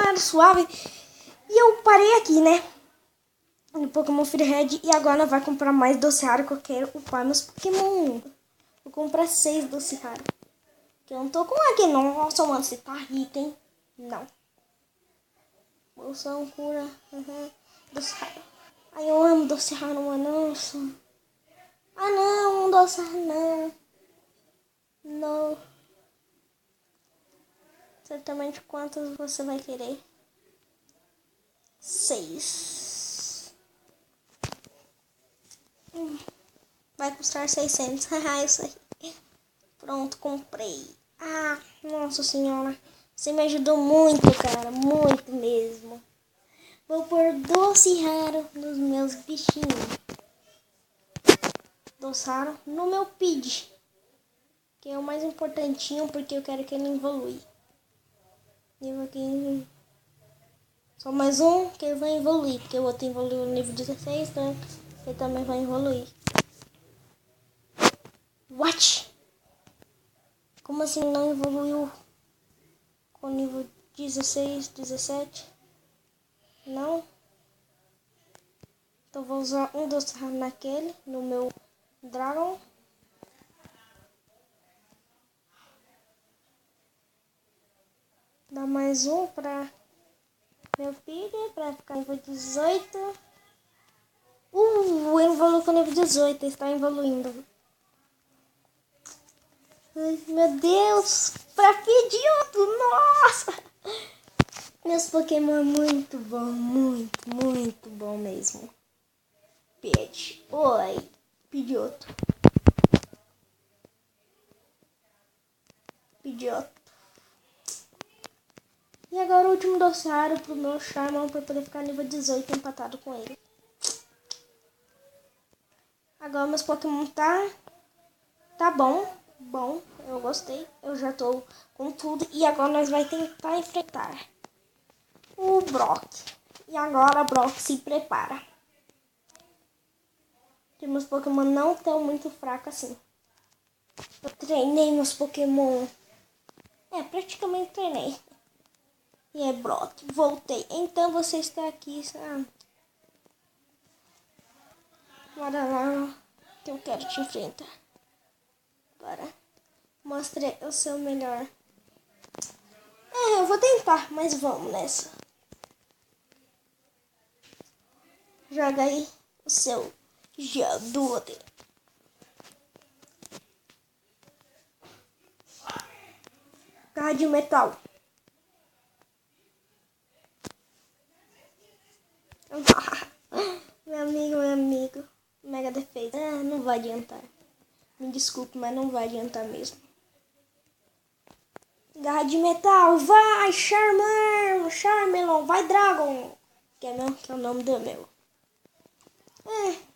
suave, suave. E eu parei aqui, né? No Pokémon Free Red. E agora nós vamos comprar mais doce raro, que eu quero upar meus Pokémon. Vou comprar 6 doce raro. Que eu não tô com aqui, não. Nossa, mano, você tá rico, hein? Não. Bolsão, cura. Doce raro. Ai, eu amo doce raro, mano. Nossa. Ah, não. Doce raro, não. Não. Certamente quantos você vai querer? 6. Vai custar 600. Haha, isso aí. Pronto, comprei. Ah, nossa senhora. Você me ajudou muito, cara. Muito mesmo. Vou pôr doce raro nos meus bichinhos. Doce raro no meu Pidgey. Que é o mais importantinho, porque eu quero que ele evolui. Nível 15. Só mais um que ele vai evoluir. Porque o outro evoluiu no nível 16, então ele também vai evoluir. What? Como assim não evoluiu com nível 16, 17? Não? Então vou usar um doce raro naquele, no meu Dragon. Dá mais um pra meu Pidgey, pra ficar nível 18. Ele evoluiu com nível 18, está evoluindo. Ai, meu Deus, pra Pidgeotto, nossa! Meus Pokémon é muito bom, muito bom mesmo. Pidge, oi, Pidgeotto. Pidgeotto. E agora o último doce raro pro meu Charmander para poder ficar nível 18 empatado com ele. Agora meus Pokémon tá bom, eu gostei. Eu já tô com tudo e agora nós vai tentar enfrentar o Brock. E agora Brock se prepara. Porque meus Pokémon não estão muito fracos assim. Eu treinei meus Pokémon. Praticamente treinei. E é Brock, voltei. Então você está aqui, sabe? Bora lá, que eu quero te enfrentar. Bora. Mostre o seu melhor. Eu vou tentar, mas vamos nessa. Joga aí o seu Geodude. Garra de metal. Meu amigo. Mega defesa. Não vai adiantar. Me desculpe, mas não vai adiantar mesmo. Garra de metal. Vai, Charmelon. Vai, Dragon. Que é o nome do meu.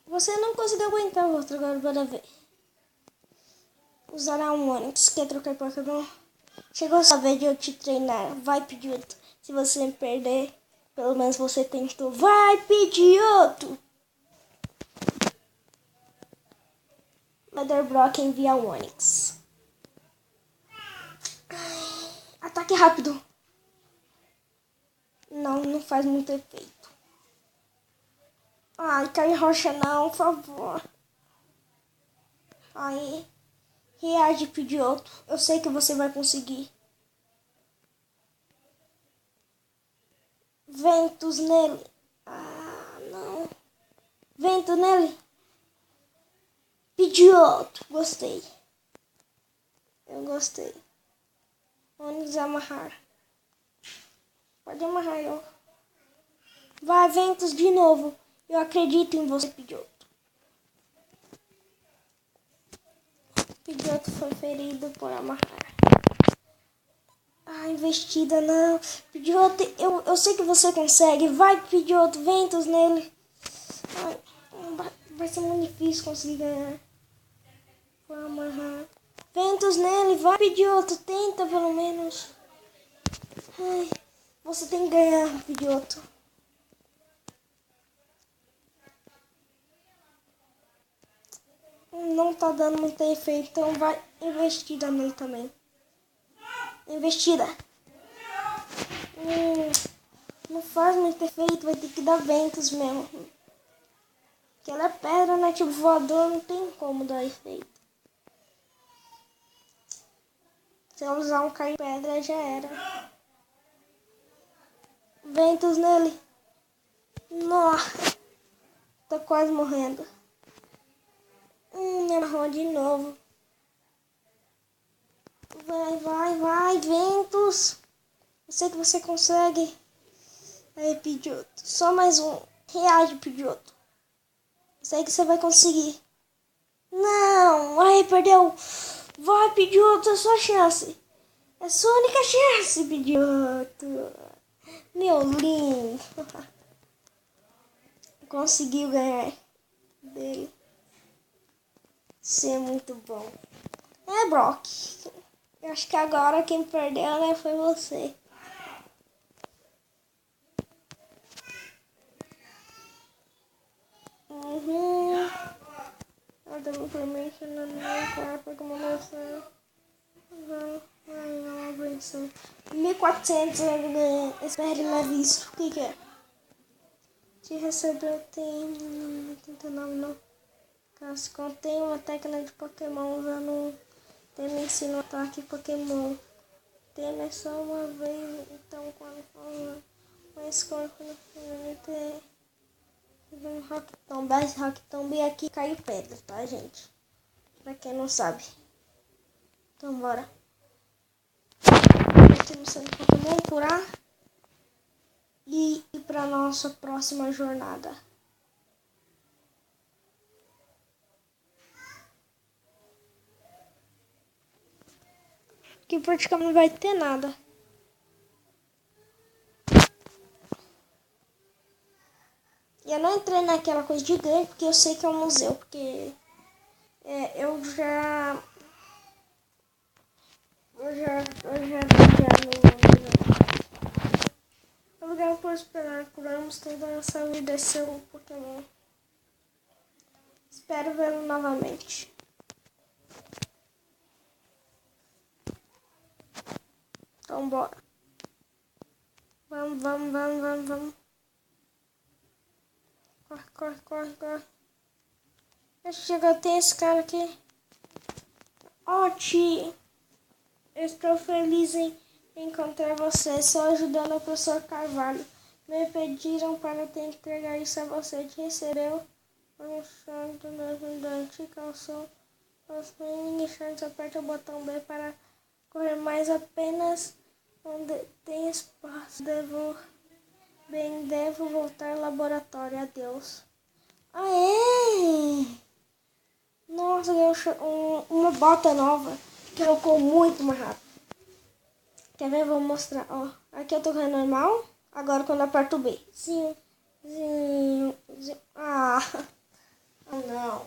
Você não conseguiu aguentar o outro. Agora bora ver. Usará um Onix. Quer trocar Pokémon? Chegou a sua vez de eu te treinar. Vai, Pidgeotto. Se você me perder, pelo menos você tentou. Vai, Pidgeotto! Leather Brock envia um Onix. Ataque rápido. Não faz muito efeito. Ai, cai rocha não, por favor. Aí, reage, Pidgeotto. Eu sei que você vai conseguir. Ventos nele. Ah, não. Vento nele. Pidgeotto. Gostei. Eu gostei. Vamos amarrar. Pode amarrar eu. Vai, ventos de novo. Eu acredito em você, Pidgeotto. Pidgeotto foi ferido por amarrar. Investida não. Pidgeotto, eu sei que você consegue. Vai, Pidgeotto, ventos nele. Vai ser muito difícil conseguir ganhar. Vou amarrar. Ventos nele, vai, Pidgeotto, tenta pelo menos. Você tem que ganhar, Pidgeotto. Não tá dando muito efeito, então vai investida nele também. Investida. Não faz muito efeito, vai ter que dar ventos mesmo. Porque ela é pedra, né? Tipo voador, não tem como dar efeito. Se eu usar um cair pedra, já era. Ventos nele. Nossa, tô quase morrendo. Errou de novo. Vai, ventos. Eu sei que você consegue. Aí, Pidgeotto. Só mais um. Reage, Pidgeotto. Eu sei que você vai conseguir. Não! Aí, perdeu. Vai, Pidgeotto, é sua chance. É sua única chance, Pidgeotto. Meu lindo. Conseguiu ganhar dele. Isso é muito bom. É, Brock. Eu acho que agora quem perdeu, né, foi você. Eu também permito na minha capa como você. Vai, abençoe. 1400 eu ganhei. Espere na visto. O que é? Te recebeu tem 89 não. Caso contém uma técnica de Pokémon usando tem me ensina o ataque Pokémon. Tem é só uma vez, então quando for mais corpo no tem um Rocktomb. Esse Rocktomb aqui cai pedra, tá, gente? Pra quem não sabe. Então bora. Temos sendo Pokémon por A e ir pra nossa próxima jornada. Que praticamente não vai ter nada. E eu não entrei naquela coisa de grande porque eu sei que é um museu, porque eu já no lugar por esperar, curamos toda a nossa vida e seu Pokémon. Espero vê-lo novamente. Então bora. Vamos. Corre. Chega, tem esse cara aqui. Oti! Estou feliz em encontrar você. Só ajudando o professor Carvalho. Me pediram para te entregar isso a você. Te recebeu um santo da ajudante. Calçou os mini-shorts. Aperta o botão B para correr mais apenas onde tem espaço. Devo voltar ao laboratório. Adeus. Aê! Nossa, ganhei uma bota nova. Que trocou muito mais rápido. Quer ver? Vou mostrar. Ó, aqui eu tô correndo normal. Agora quando eu aperto o B. Zinho. Ah, não.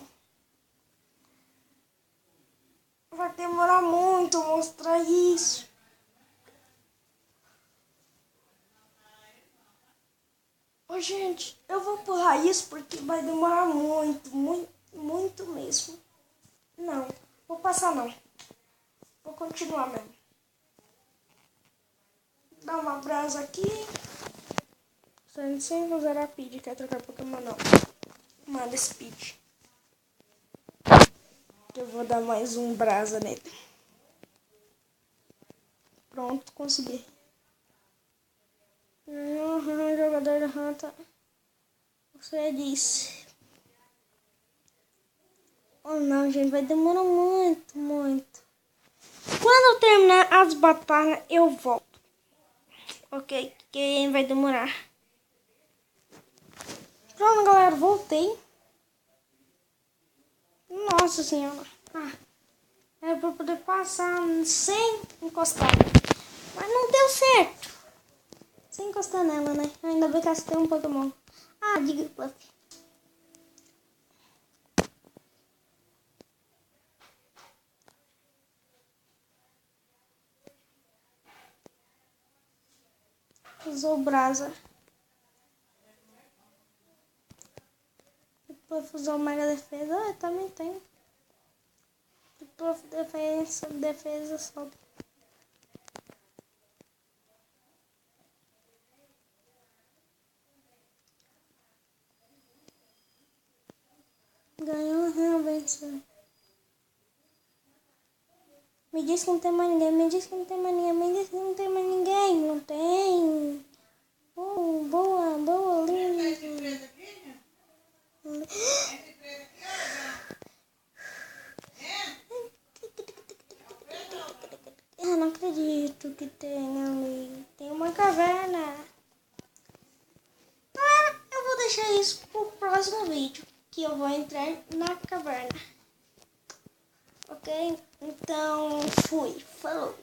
Vai demorar muito mostrar isso. Ô, gente, eu vou empurrar isso porque vai demorar muito mesmo. Não, vou passar não. Vou continuar mesmo. Dá uma brasa aqui. Sem usar a Speed, quer trocar Pokémon não. Manda Speed. Eu vou dar mais um brasa nele. Pronto, consegui. Jogador da rata. Você disse. Oh não, gente, vai demorar muito. Quando eu terminar as batalhas, eu volto. Ok, que vai demorar. Pronto, galera, voltei. Nossa senhora. Era pra poder passar sem encostar. Mas não deu certo. Sem encostar nela, né? Ainda bem que ela tem um Pokémon. Diga Fluff. Usou brasa. Depois usou mega defesa. Eu também tenho. Depois defesa só. Ganhou, venceu. Me diz que não tem mais ninguém, me diz que não tem mais ninguém, me diz que não tem mais ninguém. Não tem. Boa, boa, linda. Eu não acredito que tem ali. Tem uma caverna. Eu vou deixar isso pro próximo vídeo, que eu vou entrar na caverna. Ok? Então, fui. Falou.